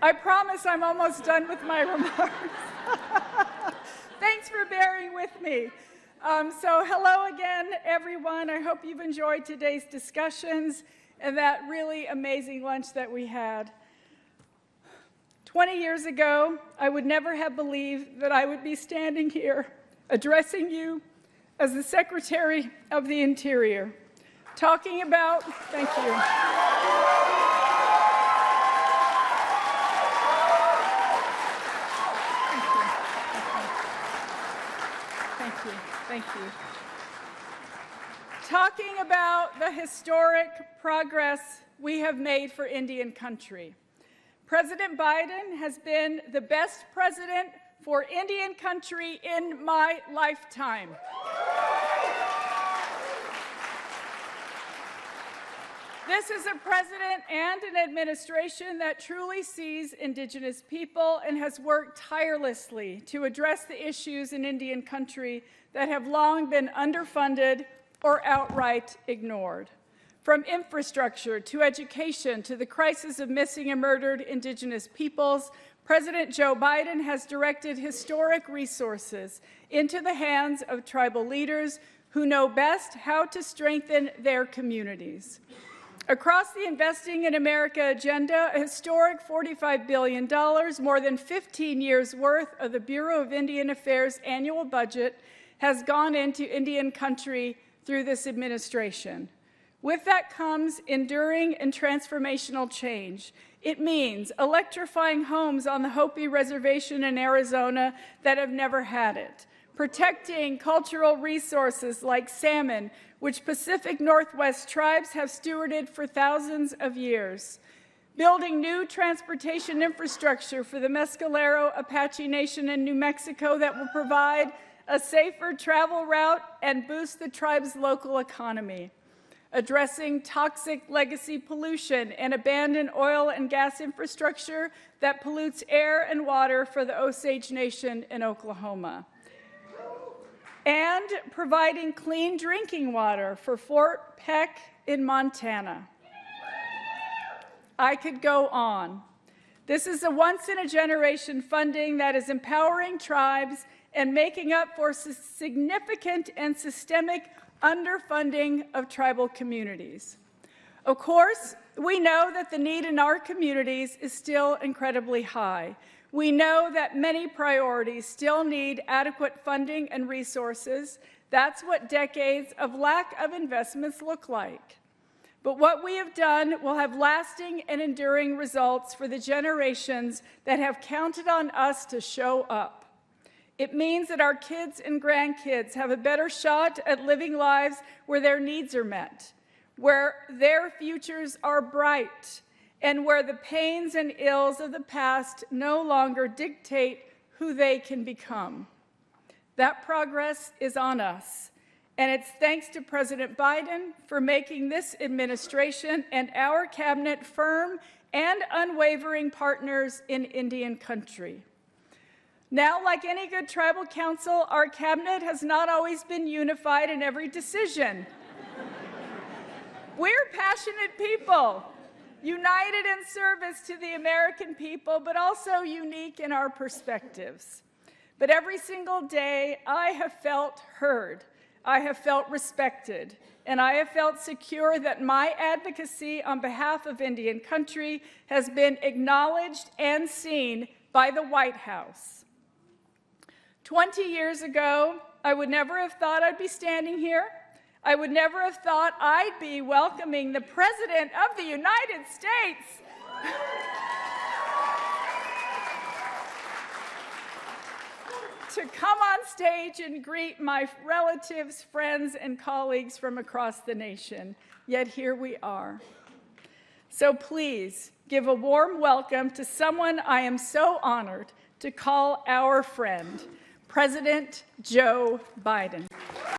I promise I'm almost done with my remarks. Thanks for bearing with me. So hello again, everyone. I hope you've enjoyed today's discussions and that really amazing lunch that we had. 20 years ago, I would never have believed that I would be standing here addressing you as the Secretary of the Interior, talking about, thank you. Thank you. Talking about the historic progress we have made for Indian country. President Biden has been the best president for Indian country in my lifetime. This is a president and an administration that truly sees Indigenous people and has worked tirelessly to address the issues in Indian country that have long been underfunded or outright ignored. From infrastructure to education to the crisis of missing and murdered Indigenous peoples, President Joe Biden has directed historic resources into the hands of tribal leaders who know best how to strengthen their communities. Across the Investing in America agenda, a historic $45 billion, more than 15 years' worth of the Bureau of Indian Affairs annual budget has gone into Indian country through this administration. With that comes enduring and transformational change. It means electrifying homes on the Hopi Reservation in Arizona that have never had it, protecting cultural resources like salmon, which Pacific Northwest tribes have stewarded for thousands of years, building new transportation infrastructure for the Mescalero Apache Nation in New Mexico that will provide a safer travel route and boost the tribe's local economy, addressing toxic legacy pollution and abandoned oil and gas infrastructure that pollutes air and water for the Osage Nation in Oklahoma, and providing clean drinking water for Fort Peck in Montana. I could go on. This is a once-in-a-generation funding that is empowering tribes and making up for significant and systemic underfunding of tribal communities. Of course, we know that the need in our communities is still incredibly high. We know that many priorities still need adequate funding and resources. That's what decades of lack of investments look like. But what we have done will have lasting and enduring results for the generations that have counted on us to show up. It means that our kids and grandkids have a better shot at living lives where their needs are met, where their futures are bright, and where the pains and ills of the past no longer dictate who they can become. That progress is on us, and it's thanks to President Biden for making this administration and our cabinet firm and unwavering partners in Indian country. Now, like any good tribal council, our cabinet has not always been unified in every decision. We're passionate people, united in service to the American people, but also unique in our perspectives. But every single day, I have felt heard, I have felt respected, and I have felt secure that my advocacy on behalf of Indian country has been acknowledged and seen by the White House. 20 years ago, I would never have thought I'd be standing here. I would never have thought I'd be welcoming the President of the United States to come on stage and greet my relatives, friends, and colleagues from across the nation. Yet here we are. So please give a warm welcome to someone I am so honored to call our friend, President Joe Biden.